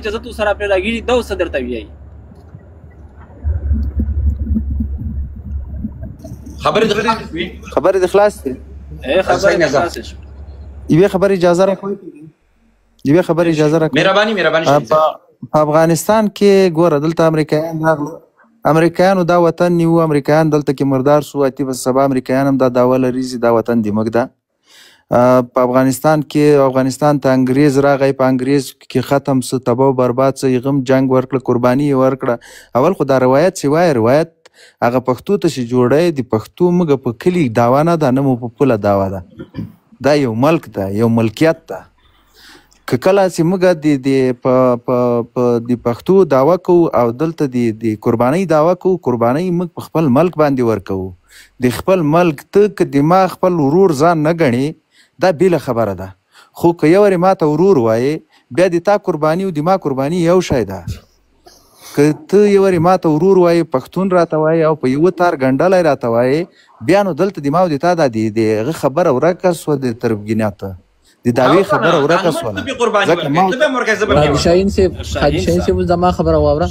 چې زه تو سره پرې لګېږي دا اوس څه درته وایي خبرې د خلاص دي یوې خبرې اجازه راکوئ مهرباني په افغانستان کې ګوره دلته امریکایان راغلل امریکایانو دا وطن نیو امریکایان دلته کې مردار سو اتي په سبا امریکایان هم دا داوه لري دا وطن دی موږ ده په افغانستان کې افغانستان ته انګریز راغی په انګریز کې ختم سو تباہ و برباد سو غم جنگ ورکړه قرباني ورکړه اول خو دا روایت سوای روایت هغه پښتو ته چې جوړی د پښتو موږ په کلي دعوا نه ده نه مو په پوله دعوا ده دا یو ملک ده یو ملکیت ده که کله چې موږ د پښتو دعوا کوو او دلته د قربانۍ دعوا کوو قربانۍ موږ په خپل ملک باندې ورکوو د خپل ملک ته که د ما خپل ورور ځان نه ګڼې دا بیله خبره ده خو که یو وارې ما ته ورور وایې بیا د تا قرباني او د ما قرباني یو شی ده که ته یو وارې ما ته ورور وایې پښتون راته وایې او په یوه تار ګنډلی راته وایې بیا نو دلته د ما او د تا دا د هغه خبره ورکه سوه د تربګنیته د دعوی خبره ورکه سوله حاجي شاهین صاحب زما خبره واوره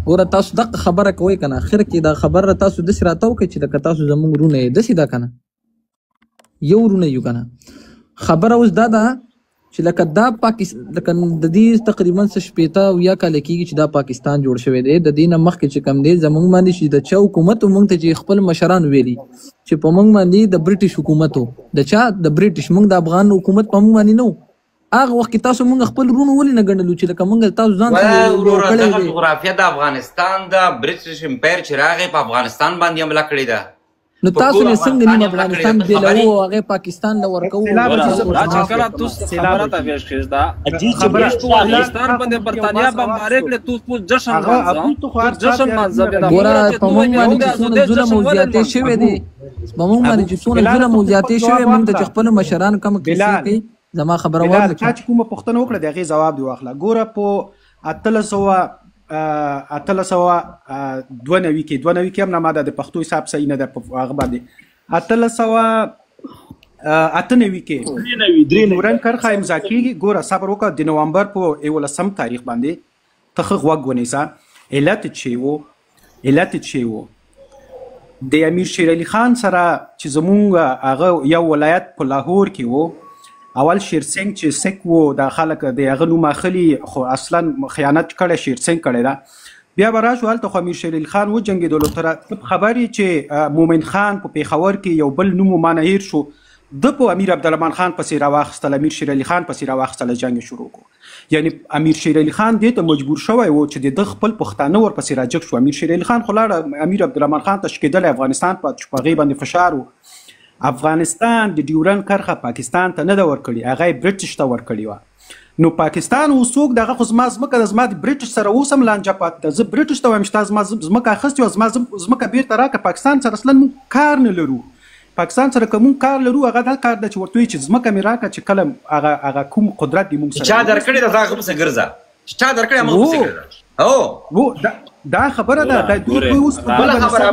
ګوره تاسو دغه خبره کوئ که نه اخر کې دا خبره تاسو داسې راته وکړئ چې لکه تاسو زموږ ورونه یې داسې ده که نه یو ورونه یو که نه خبره اوس دا ده چې لکه دا پاکستان لکه د دې تقریبا څه شپېته او یا کاله کېږي چې دا پاکستان جوړ شوی دی د دې نه مخکې چې کوم دی زموږ باندې چې د چا حکومت موږ ته چې خپل مشران ویلي چې په موږ باندې د برټش حکومت د چا د برټش موږ د افغان حکومت په موږ باندې نه و هغه وخت کې تاسو موږ خپل ورونه ولې نه ګڼلو چې لکه موږ تاسو ځان دغه جغرافیه د افغانستان د برټش امپایر چې راغی په افغانستان باندې حمله کړې ده نو تاسو نه څنګه نیم افغانستان بیلو او هغه پاکستان له ورکو دا چې کله تاسو خبره ته پیش کړئ دا خبره افغانستان باندې برتانیا بمبارې کړې تاسو جشن منځ ګوره په موږ باندې څونه ظلم او زیاتې شوی دي په موږ باندې څونه ظلم او زیاتې شوی موږ ته خپل مشران کم کیسې کوي زما خبره واورئ چې کومه پوښتنه وکړه د هغې ځواب دی واخله ګوره په 1892 کې هم نه ما د پښتو حساب صحیح نه ده په هغه باندې 1898 کې ډیورنډ کرښه امضا کېږي ګوره صبر وکړه د نومبر په 11 تاریخ باندې ته ښه غوږ ونیسه علت چې و د امیر شیر علي خان سره چې زمونږ هغه یو ولایت په لاهور کې و اول شیرسنګ چې سک و د خلک د هغه نوم اخلي خو اصلا خیانت کړی شیرسنګ کړی ده بیا به راشو هلته خو امیر شیر علي خان وجنګېدلو تر خبرې چې مومن خان په پېښور کې یو بل نوم مانه هیر شو د په امیر عبدالرحمن خان پسې راواخیستل امیر شیر علي خان پسې راواخیستل جنګ شروع کړو یعنی امیر شیر علي خان دې ته مجبور شوی و چې د خپل پښتانه ورپسې راجګ شو امیر شیر علي خان خو لاړه امیر عبدالرحمن خان ته شکېدلی افغانستان په هغې باندې فشار و افغانستان د ډیورنډ کرښه پاکستان ته نه ده ورکړې هغه یې برټش ته ورکړې وه نو پاکستان اوس څوک دغه خو زما ځمکه د زما د برټش سره اوس هم لانجه پاتې ده زه برټش ته وایم چې تا زما ځمکه اخیستې وه زما ځمکه بیرته راکړه پاکستان سره اصلا موږ کار نه لرو پاکستان سره که موږ کار لرو هغه دا کار ده چې ورته وایي چې ځمکه مې راکړه چې کله هغه کوم قدرت دې موږ سره چا درکړې ده هغه پسې ګرځه چا درکړې هغه پسې ګرځه دا خبره ده د دوی اوس بل خبره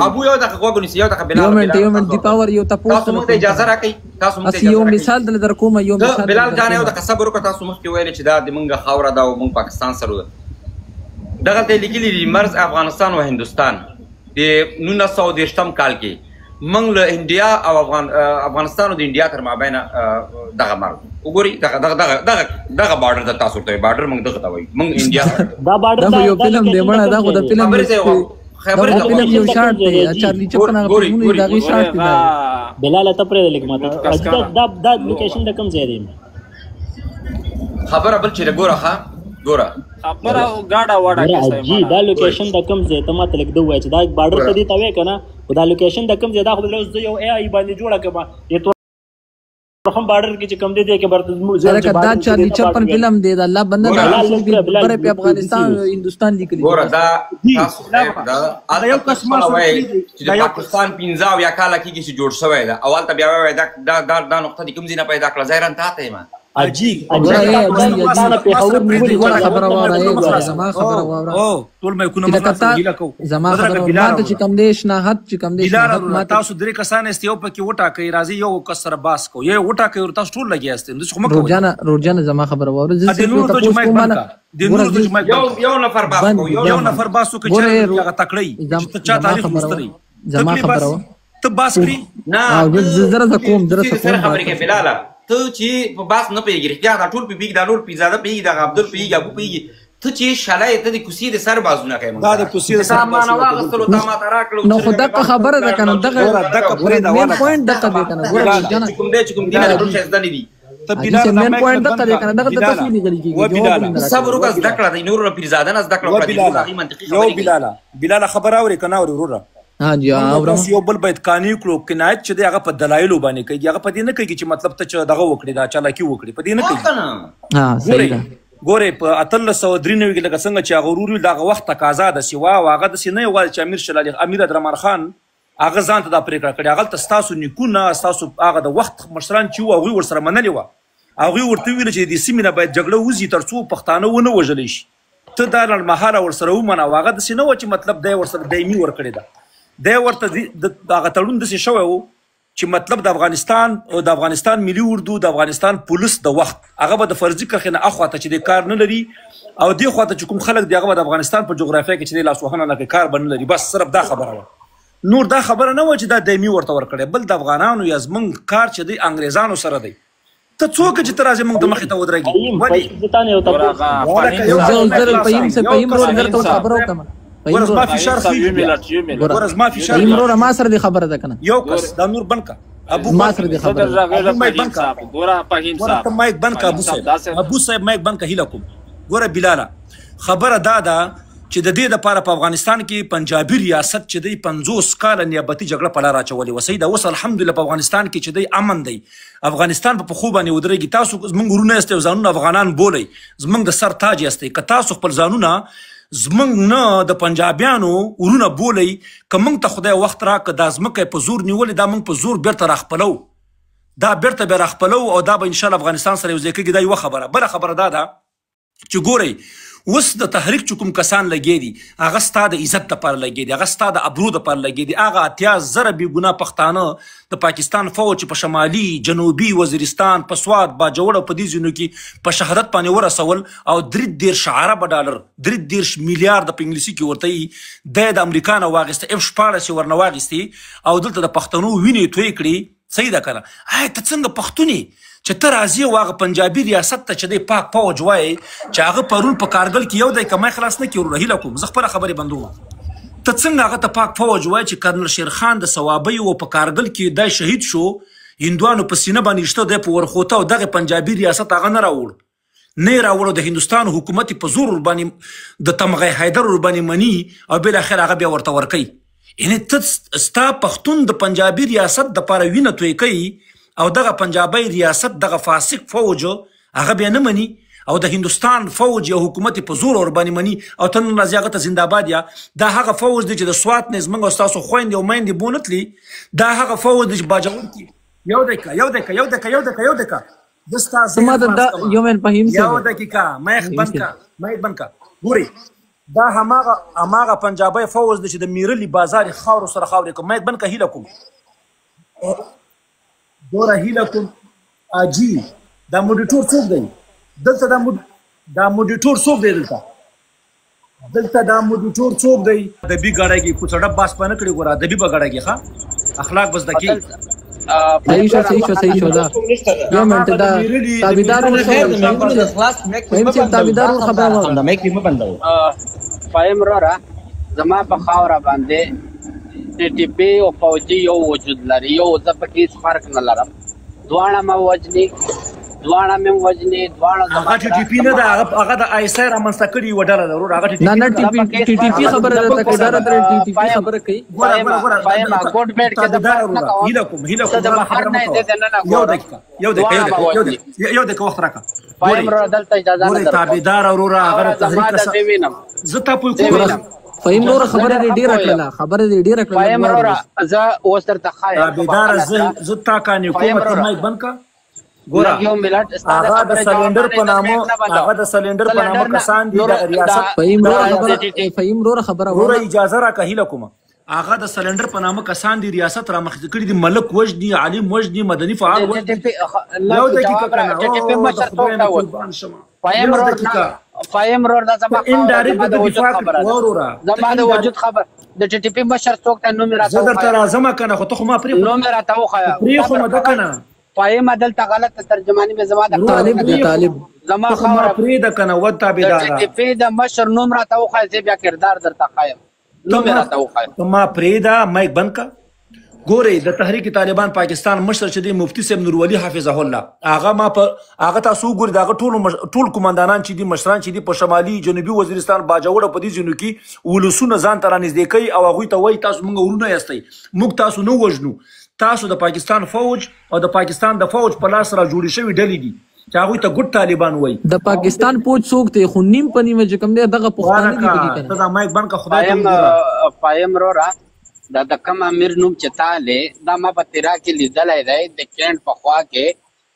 ابو یو دغه غوږ نیسي یو دغه بلال یو منټ دی پاور یو تاسو موږ ته اجازه راکړئ تاسو موږ ته یو مثال در کوم یو مثال بلال جان یو دغه صبر وکړه تاسو مخکې ویل چې دا د موږ خاوره ده او موږ پاکستان سره دغه ته لیکلي دي مرز افغانستان او هندوستان د 1930 کال کې موږ له انډیا او افغانستان او د انډیا تر مابین دغه مرز وګورئ دغه بارډر د تاسو ته بارډر موږ دغه ته وایو موږ انډیا دا بارډر دا یو فلم دی مړه دا خو د فلم خبره فلم یو شارټ دی چارلی چپن هغه فلمونه دغه شارټ دی بلال ته پرې لیک ماته دا لوکیشن د کوم ځای دی خبره بل چې ګوره خبره ګاډه واډه جی دا لوکیشن د کوم ځای ته ماته لیک دوه چې دا بارډر ته دی ته وې کنه دا لوکیشن د کوم ځای دا خو له یو ای ای باندې جوړه کما هم بارډر کې چې کم دی کې برته زه دا چارلی چپن فلم دی دا الله بنده پر په افغانستان او هندستان لیکلی ګوره دا تاسو دا یو قسم چې پاکستان 15 یا کال کې چې جوړ شوی دا اول ته بیا وای دا نقطه د کوم ځای نه پیدا کړه ظاهرا ته ما اجي خبره واوره زما خبره واوره او ټول مې کو نه هیله کو زما خبره ماته چې کم دی شناخت چې کم دی بلال تاسو درې کسان است یو پکې وټاکئ راځي یو کس سره باس کو یو وټاکئ ور تاسو ټول لګي است نو څه کوم روجانه زما خبره واوره د نور د یو نفر باس کو یو نفر باس کو چې هغه تکړی چې چا تاریخ مستری زما خبره ته باس کړی نه زره کوم خبرې کې بلاله ته چې په باس نه پیږي بیا دا ټول پیږي دا نور پیزاده پیږي دا عبدل پیږي ابو پیږي ته چې شالای ته د کوسی د سر بازونه کوي دا د کوسی د سر بازونه واغستلو تا ما تراکلو نو خدای خبره ده کنه دغه پرې دا والا پوینټ دغه دی کنه ګوره کوم دې چې کوم دې ټول څه ځدنې دي ته بلال مین پوینټ دغه دی کنه دغه تاسو دی غلی کیږي صبر وکړه ذکر د نور پیزاده نه ذکر وکړه یو بلال خبر اوري کنه اوري وروره ها جی اورم یو بل باید قانوني کړو کنایت چې دغه په دلایل باندې کوي هغه په دې نه کوي چې مطلب ته چې دغه وکړي دا چالاکی وکړي په دې نه کوي ها صحیح ده ګوره په 1393 کې لکه څنګه چې هغه وروري دغه وخت تقاضا د سیوا واغه د سینې یوال چې امیر شلالي امیر عبدالرحمن خان هغه ځان ته د پریکړه کړې هغه تاسو نیکونه تاسو هغه د وخت مشران چې هغه ور سره منلې و هغه ورته ویل چې د سیمه باید جګړه وزي ترڅو پښتانه ونه وژل شي ته دا المحاله ور سره ومنه واغه د سینې و چې مطلب دی ور سره دایمي ور کړی ده دا ورته د هغه تړون داسې شوی و چې مطلب د افغانستان ملي اردو د افغانستان پولیس د وخت هغه به د فرضي کرښې نه اخواته چې د کار نه لري او دې خواته چې کوم خلک دی هغه به د افغانستان په جغرافیه کې چې د لاسوهنه نه کوي کار به نه لري بس صرف دا خبره وه نور دا خبره نه وه چې دا دایمي ورته ورکړی بل د افغانانو یا زموږ کار چې دی انګریزانو سره دی ته څوک چې ته راځې موږ د مخې ته ودرېږي ورز ما فشار خېږي ورز ما فشار ایمرو ما سره دی خبره ده کنه یو کس دا نور بنکا ابو ما سره دی خبره ګوره فهیم صاحب ته مایک بنکا ابو صاحب مایک بنکا هیلکم ګوره بلاله خبره دا ده چې د دې لپاره په افغانستان کې پنجابي ریاست چې دی 50 کال نیابتي جګړه په لار اچولې و سیده اوس الحمدلله په افغانستان کې چې دی امن دی افغانستان په خو باندې ودرېږي تاسو زمونږ ورونه یاستئ ځانونه افغانان بولئ زمونږ د سر تاج یاستئ که تاسو خپل ځانونه زمونږ نه د پنجابیانو ورونه بولئ که موږ ته خدای وخت راکړه دا ځمکه په زور نیولې دا موږ په زور بیرته راخپلو دا بیرته به راخپلو او دا به انشاءالله افغانستان سره یو ځای کېږي دا یوه خبره بله خبره دا ده چې ګورئ اوس د تحریک چې کوم کسان لګې دي هغه ستا د عزت دپاره لګې دي هغه ستا د ابرو دپاره لګې دي هغه 80,000 بېګناه پښتانه د پاکستان فوج چې په شمالي جنوبي وزیرستان په سوات باجوړ او په دې ځایونو کې په شهادت باندې ورسول او 33 ارب ډالر 33 میلیارډ په انګلیسي کې ورته د امریکا نه واغسته F-14 ورنه واغستې او دلته د پښتنو وینې توی کړي صحیح ده کنه ته څنګه پښتونې چې ته راځې او هغه پنجابي ریاست ته چې دی پاک فوج وایي چې هغه پرون په کارګل کې یو دی که ما خلاص نه کړي هیله کوم زه خپله خبرې بندوم ته څنګه هغه ته پاک فوج وایي چې کرنل شیرخان د ثوابۍ و په کارګل کې دی شهید شو هندوانو په سینه باندې شته دی په ورخوته او دغه پنجابي ریاست هغه نه راوړ نه یې راوړو د هندوستان حکومت په زور ورباندې د تمغی حیدر ورباندې مني او بالاخره هغه بیا ورته ورکوي یعنې ته ستا پښتون د پنجابي ریاست دپاره وینه توی کوي او دغه پنجابی ریاست دغه فاسق فوج هغه بیا نه مني او د هندوستان فوج یا حکومت په زور ورباندې مني او ته نن راځې هغه ته زنده‌باد یا دا هغه فوج دی چې د سوات نه زموږ او ستاسو خویندې او میندې بونتلي دا هغه فوج دی چې باجوړ کې یو دقیقه دستا زما د یومن فهیم یو دقیقه مایک بنکا ګوري دا هماغه پنجابی فوج دی چې د میرلی بازار خاور سره خاورې کوم مایک بنکا هیله کوم ګوره هیله کوم اجي دا موډیټور څوک دی دلته دا موډیټور څوک دی دلته دا موډیټور څوک دی ادبي ګاډی کې کوڅه ډب باس پنه کړي ګوره ادبي به ګاډی کې ښه اخلاق بس دکی صحیح شو دا یو منټ دا تابعدار خبره وکړه دا مې کې مې بندو فایم را زما په خاور باندې ټي پی او فوجي یو وجود لري یو د پکې فرق نه لرم دواړه ما وجني دواړه مې وجني دواړه هغه ټي پی نه دا هغه د آیسر امنسته کړي وډاله ضرور هغه ټي پی خبره ده ته کډاره در ټي پی خبره کوي ګوره فایم کوټ بیٹ کې د هیله کوم د بهر نه یو دقیقه وخت راکړه فایم را دلته اجازه نه ګوره تابعدار اورور هغه تحریک زه تاسو کوم فایم نور خبره ډیره کړله فایم را زه اوس تر تخای تابعدار زه تا کانې کوم ته مایک بنکا یو ملت هغه د سلندر په نامه کسان دي د ریاست فهیم رو خبره وره اجازه راکړه هیله کوم هغه د سلندر په نامه کسان دي ریاست را مخکې کړي دي ملک وجدي عالم وجدي مدني فعال وجدي یو دقیقه فایم رور دا زما انډایرکټ د دفاع وروره زما د وجود خبر د ټي ټي پی مشر څوک ته نو میرا زه درته راځم کنه خو ته خو ما نو میرا ته وخایا خو ما ده کنه فایم عدالت غلط ترجمانی به زما د طالب زما خبره پرې ده کنه ود تابعدار ټي ټي پی د مشر نو میرا ته وخایا زه بیا کردار درته خایم نو میرا ته وخایا ما پرې ده مایک بند کا ګوري د تحریک طالبان پاکستان مشر چې دی مفتی صاحب نور ولی حافظه الله هغه تاسو ګوري دا ټول کمانډانان چې دي مشران چې دي په شمالي جنوبي وزیرستان باجوړ په دې ځینو کې ولسونه ځان ته رانږدې کوي او هغوی ته وایي تاسو موږ ورونه یاستئ موږ تاسو نه وژنو تاسو د پاکستان فوج او د پاکستان د فوج په لاس را جوړې شوي ډلې دي چې هغوی ته ګډ طالبان وایي د پاکستان فوج څوک دی خو نیم په نیمه چې کوم دی دغه پښتانه دي پکې کنه دا مایک بند کا خدای فایم رورا دا د کم امیر نوم چې تاله دا ما په تیرا کې لیدلای دی د کینټ په خوا کې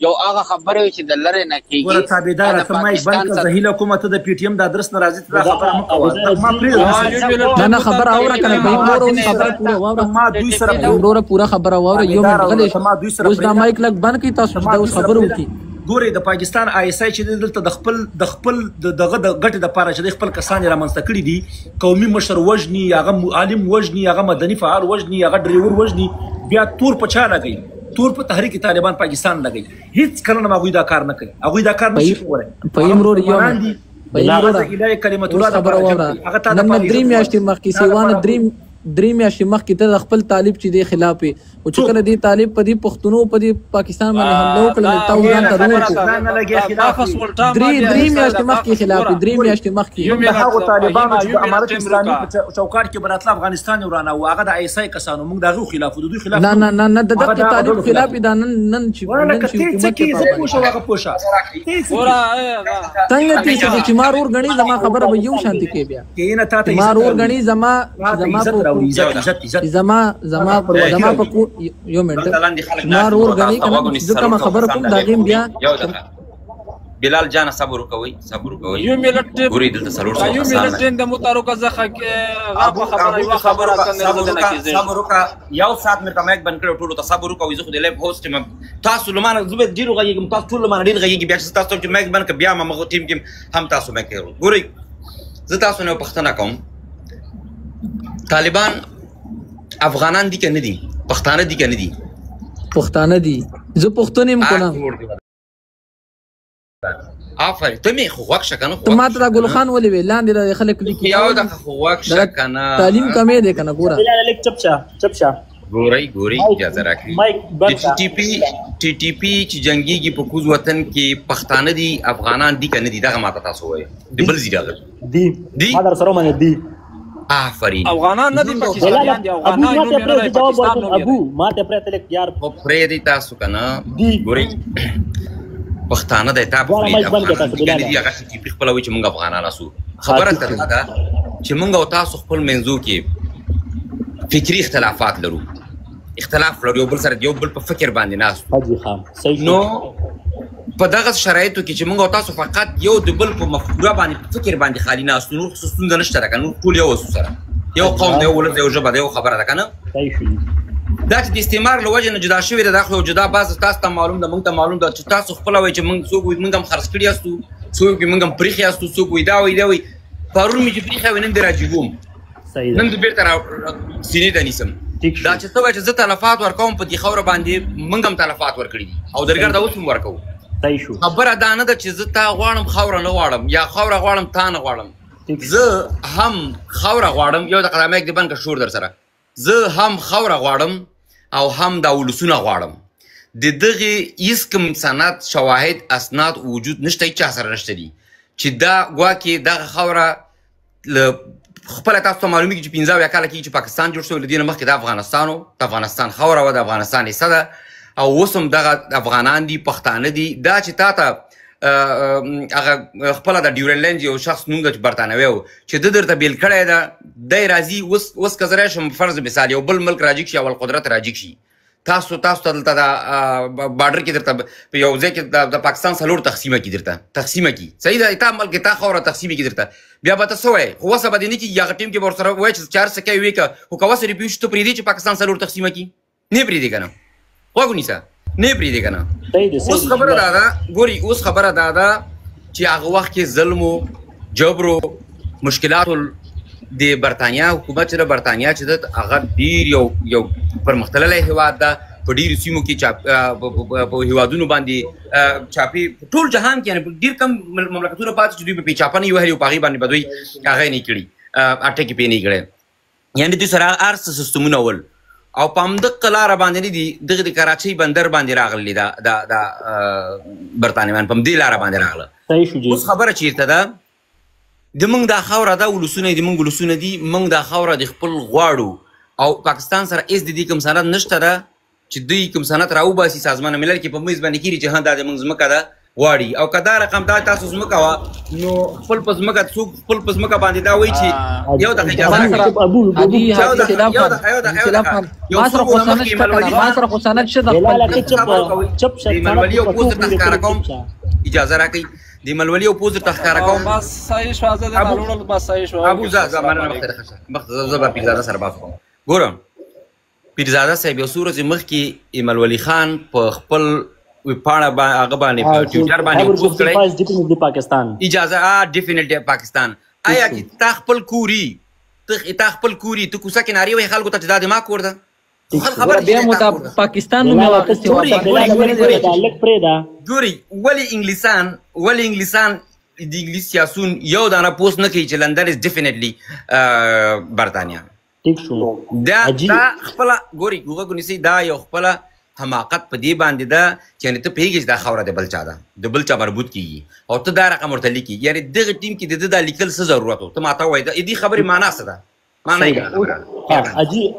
یو هغه خبره چې د لره نه کیږي ور تابعدار ته مایک بند کا زهیل حکومت د پی ټی ایم د ادرس ناراضي ته خبره مکوه ما پری نه خبر اوره کنه به نور خبر پوره واوره ما دوی سره نور پوره خبره واوره یو منټ اوس دا مایک لګ بند کی تاسو دا اوس خبر وکي ګوري د پاکستان آی اس آی چې دلته د خپل دغه د غټ د پاره چې خپل کسان رامنځته کړي دي قومي مشر وجني هغه عالم وجني هغه مدني فعال وجني هغه ډریور وجني بیا تور په چا لګي تور په تحریک طالبان پاکستان لګي هیڅ کله نه هغوی دا کار نه کوي هغوی دا کار نشي کولی فهیم رور یو الهي کلمت الله خبره واوره نن درې میاشتې مخکې سیوان درې میاشتې مخکې ته د خپل طالب چې دی خلاف او چې کله دی طالب په دې پښتنو په دې پاکستان باندې حمله وکړه تاسو ځان ته ورکړو درې میاشتې مخکې خلاف درې میاشتې مخکې هغه طالبانو چې امارت اسلامي په چوکاټ کې براتله افغانستان ورانه او هغه د ایسای کسانو موږ دغه خلاف د دوی خلاف نه د دغه طالب خلاف دا نن چې حکومت کې پوښه هغه پوښه څنګه چې مار ور غني زما خبره به یو شانتي کې بیا کینه تا ته مار ور غني زما په یو منټ مار ور غني کنه ځکه خبره کوم دا غیم بیا بلال جان صبر وکوي یو ملت ګوري دلته سلور یو ملت د متارکه زخه غا خبره صبر وکا یو سات مې تماک بن کړو ټولو ته صبر وکوي زه خو د لیب هوست م تاسو لمانه زبې ډیرو غږی تاسو ټول لمانه ډیر غږی بیا تاسو چې مېک بن ک بیا ما مغه ټیم کې هم تاسو مې کړو ګوري زه تاسو نه پښتنه کوم طالبان افغانان دي کنه دي پښتانه دي کنه دي پښتانه دي زه پښتون يم کنه افر ته می خو وښه کنه ته ماته دا ګل خان ولې ویلاندې د خلک لیکي یو د خو وښه کنه تعلیم کمې ده کنه ګوره لیک چپچا ګوري اجازه راکړي ټي ټي پی چې جنگيږي په کوز وطن کې پښتانه دي افغانان دي کنه دي دغه ماته تاسو وایي د بل زیاده دي ما در سره باندې دي آفرین افغانان نه دي پاکستانیان دي افغانان نو میرا پاکستان نو ابو ما ته پرته لیک یار په پرې دي تاسو کنه ګوري پښتانه د تاب افغانان دي هغه چې خپل وي چې موږ افغانان اسو خبره تر دا چې موږ او تاسو خپل منځو کې فکری اختلافات لرو اختلاف لرو یو بل سره یو بل په فکر باندې ناس حاجی خان صحیح نو په دغه شرایطو کې چې موږ او تاسو فقط یو د بل په مفکوره باندې فکر باندې خالي ناس نور خصوصا د نشته راکنو ټول یو سره یو قوم دی ولر دی یو ژبه دی یو خبره ده کنه صحیح دا چې د استعمار له وجې نه جدا شوي ده دا خو جدا باز تاسو ته معلوم ده موږ ته معلوم ده چې تاسو خپله وایي چې موږ څوک وایي موږ هم خرڅ کړي یاستو څوک وایي موږ هم پریښي یاستو څوک وایي دا وایي دا وایي پرون مې چې پریښی وایي نن دې راجیګوم نن دې بېرته سینې ته نیسم دا چې ته وایې چې زه تلفات ورکوم په دې خاوره باندې موږ هم تلفات ورکړي دي او درګرده اوس هم ورکوو خبره دا نه ده چې زه تا غواړم خاوره نه غواړم یا خاوره غواړم تا نه غواړم زه هم خاوره غواړم یو دقیقه مایک دې بند کړه شور در سره زه هم خاوره غواړم او هم دا ولسونه غواړم د دغې هېڅ کوم سند شواهد اسناد وجود نشته هېچا سره نشته دي چې دا ګواکې دغه خاوره له خپله تاسو ته معلومېږي چې 15 اویا کاله کېږي چې پاکستان جوړ شوی له دې نه مخکې د افغانستان و د افغانستان خاوره وه د افغانستان حصه ده او اوس هم دغه افغانان دي پښتانه دي دا چې تا ته هغه خپله د ډیورنلینډ یو شخص نوم ده چې برطانوی و چې ده درته بیل کړی ده دی راځي اوس که زه راشم فرض مثال یو بل ملک راجیګ شي اول قدرت راجیګ شي تاسو ته دلته د بارډر کې درته په یو ځای کې د پاکستان څلور تقسیمه کې درته تقسیمه کې صحیح ده تا ملک تا خاوره تقسیمه کې درته بیا به ته څه وایې خو اوسه به دې نه کېږي هغه ټیم کې به ورسره ووایې چې 4 سکه یې وې که خو که اوسه ریپیو شي ته پرېږدې چې پاکستان څلور تقسیمه کړي نه پرېږدې که نه غوږ ونیسه نه پرېږدې که نه اوس خبره دا ده ګوري اوس خبره دا ده چې هغه وخت کې ظلم و جبر و مشکلاتو د برطانیا حکومت چې د برطانیا چې ده هغه ډېر یو پرمختللی هېواد ده په ډېرو سیمو کې په هېوادونو باندې چاپي ټول جهان کې یعنې ډېر کم مملکتونه پاتې چې دوی په چاپه نه یې وهلي او په هغې باندې به دوی هغه یې نه کړي اټکې پرې نه یې کړی یعنې دوی سره هر څه سیستمونه ول او په همدغه لاره باندې نه دي دغه د کراچۍ بندر باندې راغلي د برطانویان په همدې لاره باندې راغله اوس خبره چېرته ده د موږ دا خاوره دا ولسونه د موږ ولسونه دي موږ دا خاوره د خپل غواړو او پاکستان سره هېڅ د دې کوم سند نشته ده چې دوی کوم سند راوباسي سازمان ملل کې په میز باندې کېږي چې دا د موږ ځمکه ده غواړي او که دا رقم دا تاسو ځمکه وه نو خپل په ځمکه څوک خپل په ځمکه باندې دا وایي چې یو دقیقه اجازه راکړئ د ملولي او پوز ته ښکاره کوم بس صحیح شو زه د ملوړل بس صحیح شو ابو زه مننه زه به پیرزاده سره بحث کوم ګورم پیرزاده صاحب یو څو ورځې مخکې ایملولي خان په خپل ویبپاڼه هغه باندې په ټویټر باندې پوسټ کړی پاکستان اجازه ډیفینټلی پاکستان آیا چې تا خپل کوري ته خپل کوري ته کوڅه کې نارې وایي خلکو ته چې دا زما کور ده بیا مو ته پاکستان نوم ګوري ولې انګلیسان د انګلیس سیاسون یو دانه پوسټ نه کوي چې لندن از ډیفینټلی برطانیا دا خپله ګوري غوږ نیسئ دا یو خپله حماقت په دې باندې ده چې یعنې ته پوهېږې چې دا خاوره د بل چا ده د بل چا مربوط کېږي او ته دا رقم ورته لیکي یعنې دغه ټیم کې د ده دا لیکل څه ضرورت و ته ماته ووایې د دې خبرې معنا څه ده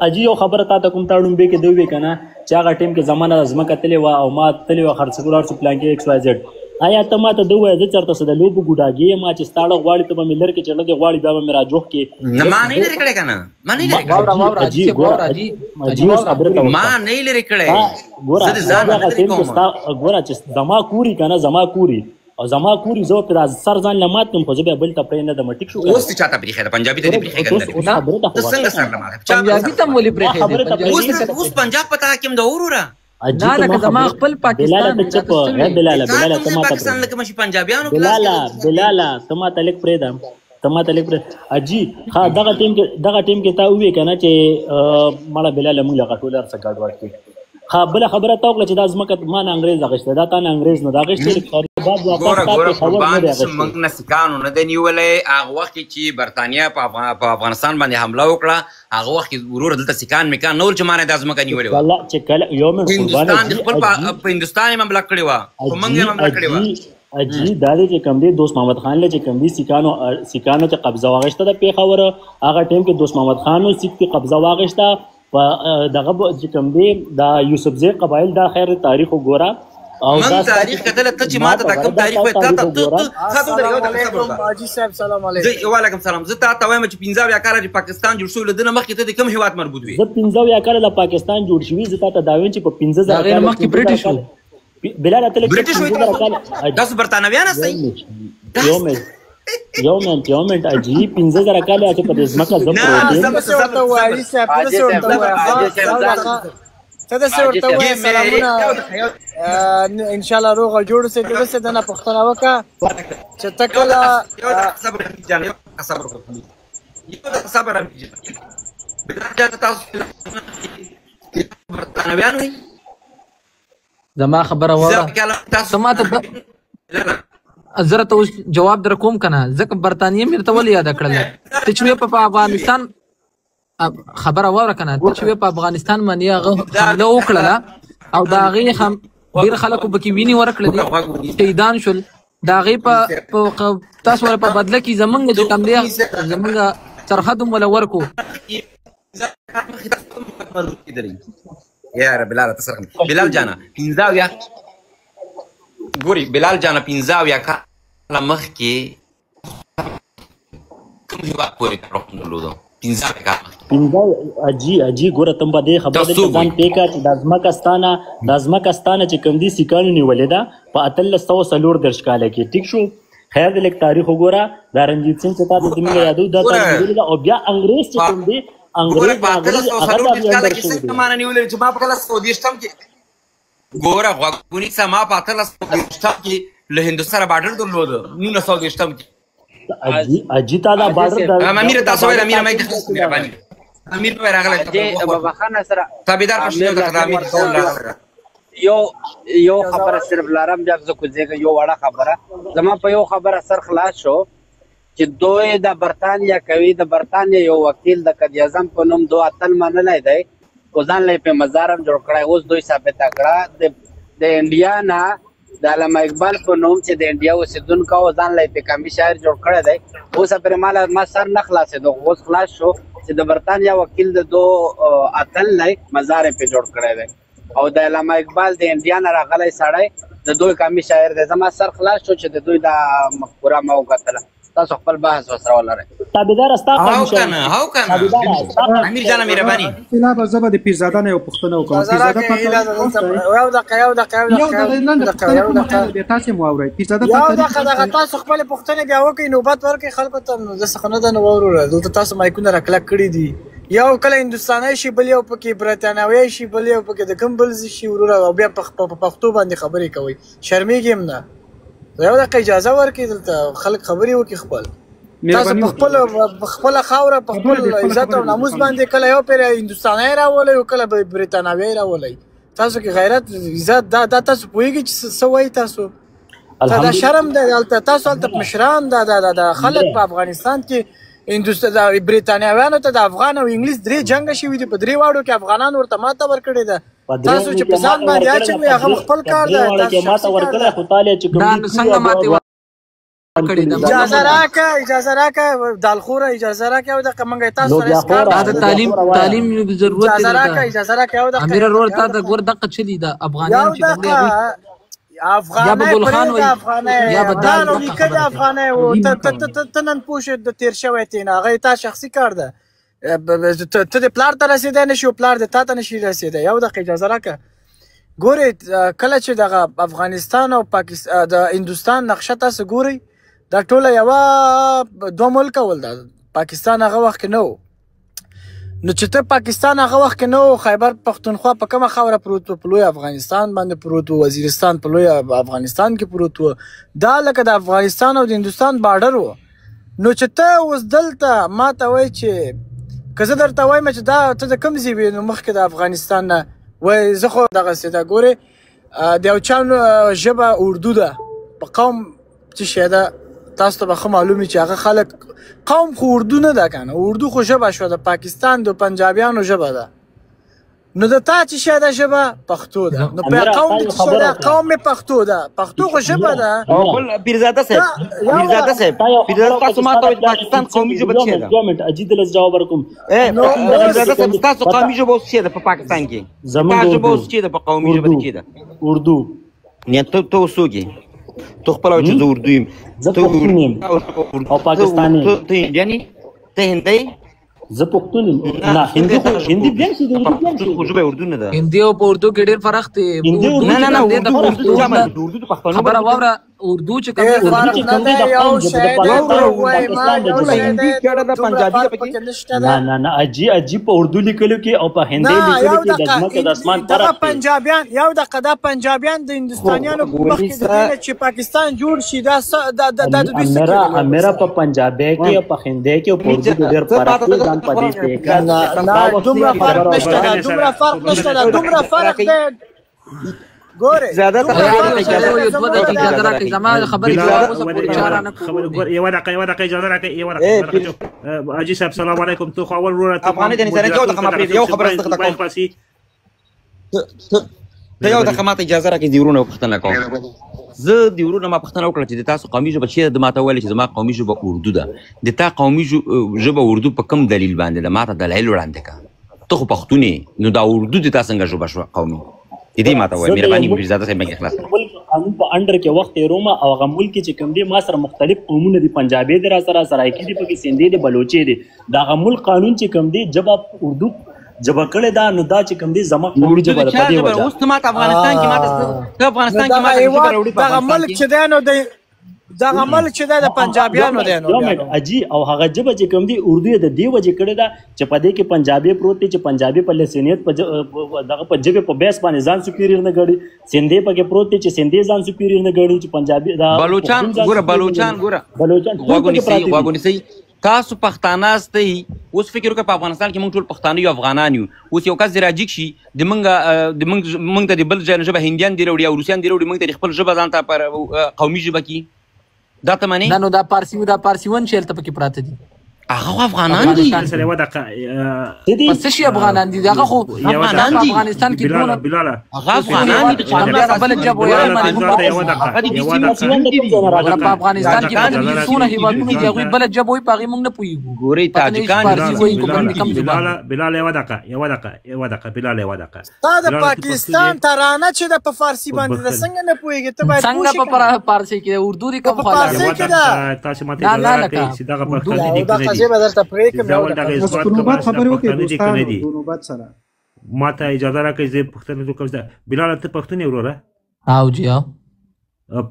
اجي یو خبره تا ته کوم تا ډومبې کې دوی که نه چې هغه ټیم کې زمانه ځمکه تلې وه او ما تلې وه خرڅګل هر څه پلان کې ایکس واي زیډ آیا ته ما ته ده ووایه زه چېرته څه د لوبو ګوډاګي یم چې ستا ړه غواړي ته به مې لر کې چې ړه دې غواړي بیا به مې راجوخ کې ما نه یې لرې کړی که نه ما نه یې لرې کړی زه د ځان نه لرې کوم ګوره چې زما کوري که نه زما کوري او زما کوري زه په سر ځان له مات کړم خو زه بیا بل ته پرې نه دم ټیک شو اوس دې چاته پرېښی ده پنجابي ته دې پرېښی ته څنګه سر له ماته پنجابي ته هم ولې پرېښی اوس پنجاب پته حاکم ده وروره نه لکه زما خپل پاکستان پاکستان لکه مشي پنجابیانو بلاله ته ما ته لږ پرېږده اجي ښه دغه ټیم کې تا وویې که نه چې مړه بلاله موږ له ټول هر څه ګډوډ کړي ښه بله خبره تا وکړه چې دا ځمکه ما نه انګرېز اخیسته دا تا نه انګرېز نه ده اخیستې موږ نه سیکانو نه دی نیولی هغه وخت کې چې برطانیه په افغانستان باندې حمله وکړه هغه وخت کې وروره دلته سیکان میکان نه ول چې ما نه دا ځمکه نیولې وه په هندوستان یې مملک کړې وه په موږ یې مملک کړې وه اجي دا دی چې کوم دی دوست محمد خان له چې کوم دی سیکانو چې قبضه واخیسته د پېښور هغه ټیم کې دوست محمد خان سیک کې قبضه واخیسته په دغه چې کوم دی دا یوسفزی قبایل دا خیر تاریخ وګوره من تاریخ کتل ته چې ماته دا کوم تاریخ وای تا وعلیکم سلام زه تا وایم چې 15 کال د پاکستان جوړ شو لدنه مخکې ته د کوم هیواد مربوط وي زه 15 کال د پاکستان جوړ شوی زه تا دا وایم چې په 15000 کال مخکې برټش وو بلال ته برټش وای تاسو برتانویان استئ یو منټ اجي 15000 کال چې په دې ځمکه زم سلامونه ان شاء الله روغ جوړ سي دغه دنه پښتنه وکا چې تکله صبر زما خبره وره سماته زه ته اوس جواب در کوم که نه ځکه برطانیه مې ورته ولې یاده کړله ته چې په افغانستان خبره واوره که نه ته چې په افغانستان باندې هغه حمله وکړله او د هغې ډېر خلکو پکې وینې ورکړلې دي شهیدان شول د هغې په تاسو ور په بدله کې زمونږ چې کوم دی زمونږ سرحد هم وله ورکو یاره بلال بلال جانا 15 ګوري بلال جانا 15 کاله مخکې کوم هېواد پورې تعلق درلودو 15 کاله مخکې اجي ګوره تم به دې خبره دلته ځان پېکه چې دا ځمکه ستانه چې کوم دي سیکانو نیولې ده په 1840 کاله کې ټیک شو خیر د لیک تاریخ وګوره دا رنجیت سنګ چې تاسو دې موږ یادو دا تاسو او بیا انګريز چې کوم دي انګريز هغه څنګه معنا نیولې چې ما په کله سعودیشتم کې ګوره غوګونی سما په 1840 کې له هندوستان بارډر درلود 1920 کې اجي تا دا بارډر امیر تاسو ویل امیر مې خلاص مهرباني امیر په راغله بابا خان سره تابعدار پښتنو ته امیر ټول راغله یو خبره صرف لارم بیا زه کوزیږه یو وړه خبره زما په یو خبره سر خلاص شو چې دوی د برتانیا کوي د برتانیا یو وکیل د قائد اعظم په نوم دوه اتل منلای دی ځان لې په مزارم جوړ کړای اوس دوی ثابت کړه د انډیا نه د علامه اقبال په نوم چې د انډیا اوسیدونکو ځان لې په کمی شاعر جوړ کړی دی اوس پر ما سر نه خلاصېدو اوس خلاص شو چې د برتانیا وکیل د دو اتل لای مزار په جوړ کړی دی او د علامه اقبال د انډیا نه راغلی سړی د دوی کمی شاعر دی زما سر خلاص شو چې د دوی د مفکوره ما وکتله تاسو خپل بحث وسره ولرئ تابعدار استا هاو کنه امیر جان مهرباني لا به زبر د پیرزاده نه یو پښتنه وکړم پیرزاده په تاسو مو اورئ پیرزاده په تاسو خپل پښتنه بیا وکړئ نوبت ورکړئ خلکو ته نو د سخنه د نوورو دلته تاسو مایکونه راکلک کړی دي یو کله هندستاني شي بل یو پکې برتانوي شي بل یو پکې د کوم بل شي ورور او بیا په پښتو باندې خبرې کوي شرمېږم نه یو د اجازه ورکړي دلته خلک خبرې وکړي خپل تاسو خپل خاوره په خپل عزت او ناموس باندې کله یو پر هندستاني راولي او کله برتانوي راولي تاسو کې غیرت عزت دا تاسو پوهیږئ چې څه وایي تاسو دا شرم دی تاسو هلته مشران د خلک په افغانستان کې هندوستان برتانویانو ته د افغان او انګلیس درې جنگ شوي دي په درې واړو کې افغانان ورته ماته ورکړې ده تاسو چې په ځان باندې اچوي هغه خپل کار دی تاسو ماته ورکړه خو طالع چې کوم څنګه ماته ورکړې ده اجازه راکا دالخوره اجازه راکا او د کمنګ تاسو سره دا تعلیم ضرورت دی اجازه راکا او د امیر ورور ته د ګور دقه چلی ده افغانان چې افغانان یا بدل لیکل افغانای او تنن پوښ د تیر شوی تین هغه تا شخصي کار ده ته د پلار ته رسیدای نشو پلار د تا ته نشي رسیدای یو د اجازه راکه ګوري کله چې د افغانستان او پاکستان د هندستان نقشه تاسو ګوري دا ټوله یو دوه ملک ول ده پاکستان هغه وخت نه نو چې ته پاکستان هغه وخت کې نو خیبر پښتونخوا په کومه خاوره پروت په لوی افغانستان باندې پروت وزیرستان په لوی افغانستان کې پروت دا لکه د افغانستان او د هندستان بارډر و نو چې ته اوس دلته ما ته وای چې که زه درته وایم چې دا ته د کوم ځای وې نو مخکې د افغانستان نه وای زه خو دغسې ده ګورې د یو چا ژبه اردو ده په قوم څه شی ده تاسو ته به ښه معلوم چې هغه خلک قوم خو اردو نه ده که نه اردو خو ژبه شوه د پاکستان د پنجابیانو ژبه ده نو د تا چې شی ده ژبه پښتو ده نو په قوم کې چې ده قوم مې پښتو ده پښتو خو ژبه ده پیرزاده صاحب تاسو ما ته پاکستان قومي ژبه څه ده ګورنمنت اجي دلته جواب ورکوم پیرزاده صاحب تاسو قومي ژبه اوس څه ده په پاکستان کې زموږ ژبه اوس څه ده په قومي ژبه کې ده اردو نه ته وسوږي تو خپل او چې زه اردو یم زه پښتون یم او پاکستاني ته یعنی ته هندي زه پښتون یم نه هندي بیا شي خو ژبه اردو نه ده هندي او اردو کې ډېر فرق دی نه اردو د پښتنو خبره واوره اردو چې کوم نه اجي په اردو لیکلو کې او په هندي لیکلو کې د ځمکې د اسمان فرق پنجابیان یو د قدا پنجابیان د هندستانیانو مخکې د چې پاکستان جوړ شي دا د دوی امره په پنجابي کې او په هندي کې او په اردو کې ډېر فرق دی ځان په دې کې دومره فرق نشته دومره فرق دی ګوره زیاده اجازه راکړئ زما خبرې جواب اوسه پورې چاره نه کوم یو دقیقه اجازه راکړئ یو دقیقه اجي صاحب سلام علیکم تو خو اول ورته افغاني د نظر یو دقیقه مپری یو خبره ستخته کوم ته یو دقیقه ماته اجازه راکړئ دیورونه پښتنه کوم زه دیورونه ما پښتنه وکړه چې تاسو قومي ژبه چې د ماته ویل چې زما قومي ژبه اردو ده د تا قومي ژبه اردو په کوم دلیل باندې ده ماته دلایل وړاندې کا ته خو پښتون نو دا اردو د تاسو څنګه ژبه شو قومي دې ماته وایي مهرباني میرزاده صاحب مګ اخلاص قانون په انډر کې وخت تیرومه او هغه ملک چې کوم دي ما سره مختلف قومونه دي پنجابي دي را سره سرایکي دي پکې سندي دي بلوچي دي دا هغه ملک قانون چې کوم دي جب اردو جب کړه دا نو دا چې کوم دي زما قومي جب په دې وجه اوس ته ماته افغانستان کې دا ملک چې دی نو دا ملک چې د پنجابیانو دی نو اجي او هغه جبه چې کوم دی اردو د دی وجه کړی دا چې په دې کې پنجابي پروت دی چې پنجابي په لسانیت په دغه په جبه په بیس باندې ځان سپیریور نه غړي سندي په کې پروت دی چې سندي ځان سپیریور نه غړي چې پنجابي دا بلوچان غوګونی سي تاسو پښتانه استئ اوس فکر وکړه په افغانستان کې موږ ټول پښتانه یو افغانان یو اوس یو کس راجیک شي د موږ ته د بل ځای ژبه هندیان دی وروړي او روسیان دی وروړي موږ ته خپل ژبه ځان ته پر قومي ژبه کې دا ته معنی نو دا پارسیون شیلته پکې پراته دي هغه افغانان دي سره ودا پس شي افغانان دي هغه خو افغانان دي افغانستان کې دونه هغه افغانان دي بل جبو یا په افغانستان کې باندې څونه هیوادونه دي هغه بل جبو په هغه موږ نه پويګو ګوري تاجکان بلال یو دقه بلال یو دقه دا پاکستان ترانه چې د په فارسی باندې د څنګه نه پويګي ته باید څنګه په فارسی کې اردو دی کوم خاله تاسو ماته چې دغه پښتو بدلته پرې کوم نوبت خبرې وکړي نوبت سره ماته اجازه راکړئ زه پښتنه وکم بلال ته پښتون وروره او جی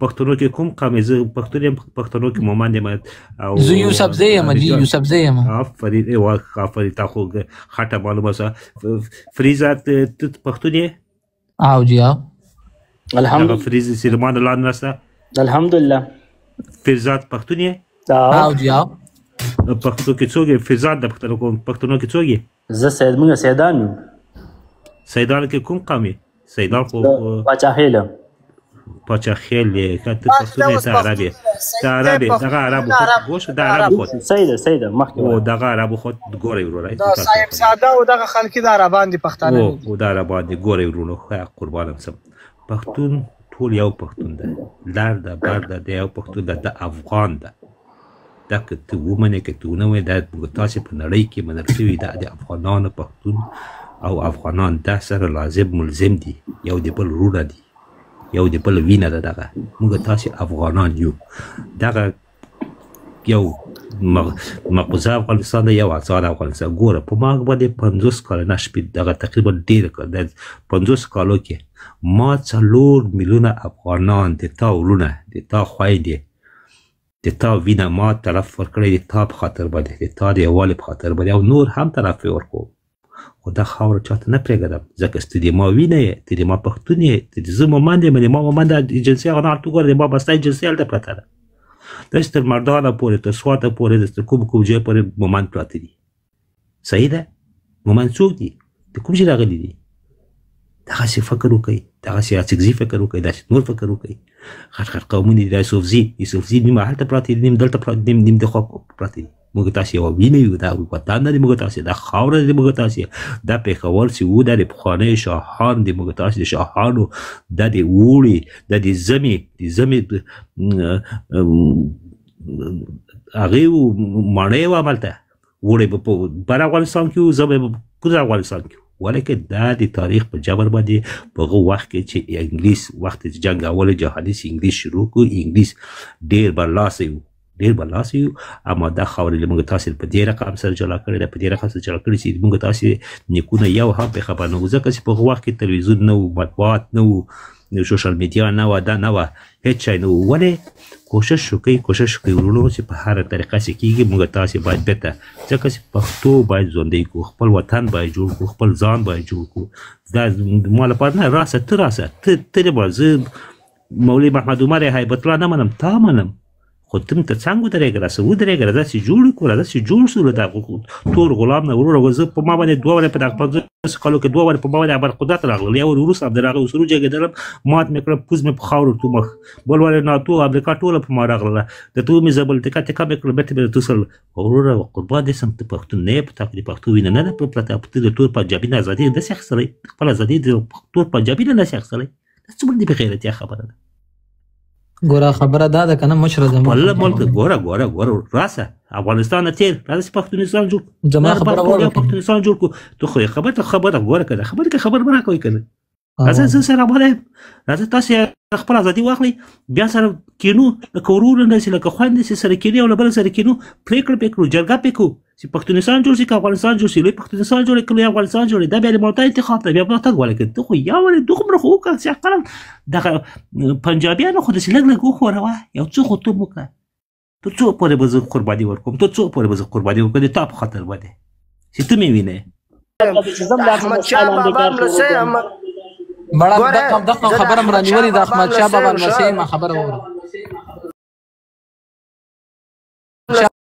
پښتنو کې کوم قوم زه پښتنو کې مومن یم او زه یوسف زیم فرید فرید تا خو خاطه معلومه ده فریزه ته پښتون یې او جی الحمدلله فریز سلمان الله نرسته الحمدلله فریزات پښتون یې او جی پښتو کې څوک فریزات د پښتنو کې څوک زه سیدان یم سیدان کې کوم قوم یې سیدان خو پاچاخیل کته پښتون ته عربي دغه عربو خو د عربو خو سید مخکې او دغه عربو خو ګوري ورای دا صاحب ساده او دغه خلک د عربان دي پښتانه او د عربان دي ګوري ورونو خو قربانم سم پښتون ټول یو پښتون ده لار ده بار ده یو پښتون ده د افغان ده دا که ته ومنې که ته ونه وایې دا تاسې په نړۍ کې منل شوي دا د افغانانو پښتون او افغانان دا سره لازم ملزم دي یو د بل وروڼه دي یو د بل وینه ده دغه موږ تاسې افغانان یو دغه یو مقبوضه افغانستان ده یو آزاد افغانستان ګوره په ما باندې 50 کاله نه شپې دغه تقریبا ډېر د 50 کالو کې ما 4 میلیونه افغانان د تا وروڼه د تا خویندې د تا وینه ما طرف ورکړی د تا په خاطر باندې د تا د یووالي په خاطر باندې او نور هم طرف یې ورکوم خو دا خاوره چاته نه پرېږدم ځکه چې ته د ما وینه یې ته د ما پښتون یې ته د زه مومند یم د ما مومند جنسي هغه نه ګوره د ما بسته جنسي هلته پرته ده داسې تر مردانه پورې تر سواته پورې تر کوم ځای پورې مومند پراته دي صحیح ده مومند څوک دي د کوم ځای راغلي دي دغسې فکر وکړئ دغسې اڅکزي فکر وکړئ داسې نور فکر وکړئ غټ قومونه دي دا یوسفزي نیم هلته پراته دي نیم دلته پراته دي نیم د خوا پراته دي موږ تاسې یوه وینه یو دا وطن نه دی موږ تاسې دا خاوره دی موږ تاسې دا پېښور چې وو دا د پخوانیو شاهان دي موږ تاسې د شاهانو دا د اوړي دا د ژمي هغې ماڼۍ وه هملته اوړی به په بر افغانستان کې وو ژمی به کوز افغانستان کې وو ولکه دا د تاریخ په جبر باندې په هغه وخت کې چې انګلیس وخت چې جنګ اول جهاني انګلیس شروع کړو انګلیس ډېر برلاسه وو اما دا خاورې موږ تاسې په دې رقم سره جلا کړې ده په دې رقم سره جلا کړې چې موږ تاسې نیکونه یو هم پرې خبر نه وو ځکه چې په هغه وخت کې تلویزیون نه وو مطبوعات نه وو سوشل میډیا نه وه دا نه وه هېڅ شی نه وو ولې کوشش وکړئ ورونو چې په هره طریقه چې کېږي موږ تاسې باید بېرته ځکه چې پښتو باید ژوندی کړو خپل وطن باید جوړ کړو خپل ځان باید جوړ کړو دا ما لپاره نه راسه ته زه مولوي محمد عمر هیبت الله نه منم تا منم خو ته ته څنګه ودرېږه راسه ودرېږه داسې جوړ کړو داسې جوړ شو له دغه تور غلام نه وروره زه په ما باندې 2 ورځې په دغه 50 کالو کې 2 ورځې په ما باندې ابرقدرت راغلل یا وروسته عبدالراغب سرو جګېدلم مات مې کړه پوز مې په خاورو تومخ بل ورځ ناتو امریکا ټوله په ما راغله د تو مې زبل ټکا مې کړه بېرته مې توسل وروره قربان دې سم ته پښتون نه یې په تا کې د پښتو وینه نه ده پرته ته د ټول پنجابي نه ازادي داسې اخیستلی خپل ازادي د ټول پنجابي نه داسې اخیستلی دا څومره دې بېغیرتیا خبره ده ګوره خبره دا ده که نه مشره زما والله ملک ګوره راسه افغانستان نه تېر راځه پښتونستان جوړ زما خبره واوره پښتونستان جوړ کړو ته خو خبره ګوره که ده خبره به راکوئ که نه راځه زه سره راغلی یم راځه تاسې خپل ازادي واخلئ بیا سره کینو لکه ورور داسې لکه خویندې چې سره کینو یو له بل سره کینو پرېکړه پرې کړو جرګه پرې کړو چې پښتونستان جوړ شي که افغانستان جوړ شي لوی پښتونستان جوړ کړي لوی افغانستان جوړ دا بیا د ملتا انتخاب ته بیا به تګ ولې کړي ته خو یا ولې دومره خو وکړه چې اقلا دغه پنجابیانو خو داسې لږ لږ وښوروه یو څه خو ته وکړه تر څو پورې به زه قرباني ورکوم تر څو پورې به زه قرباني ورکوم د تا په خاطر به دی چې ته مې وینې احمدشاه بابا لمسی دغه خبره مې رانیولې د احمدشاه بابا لمسی ما خبره واوره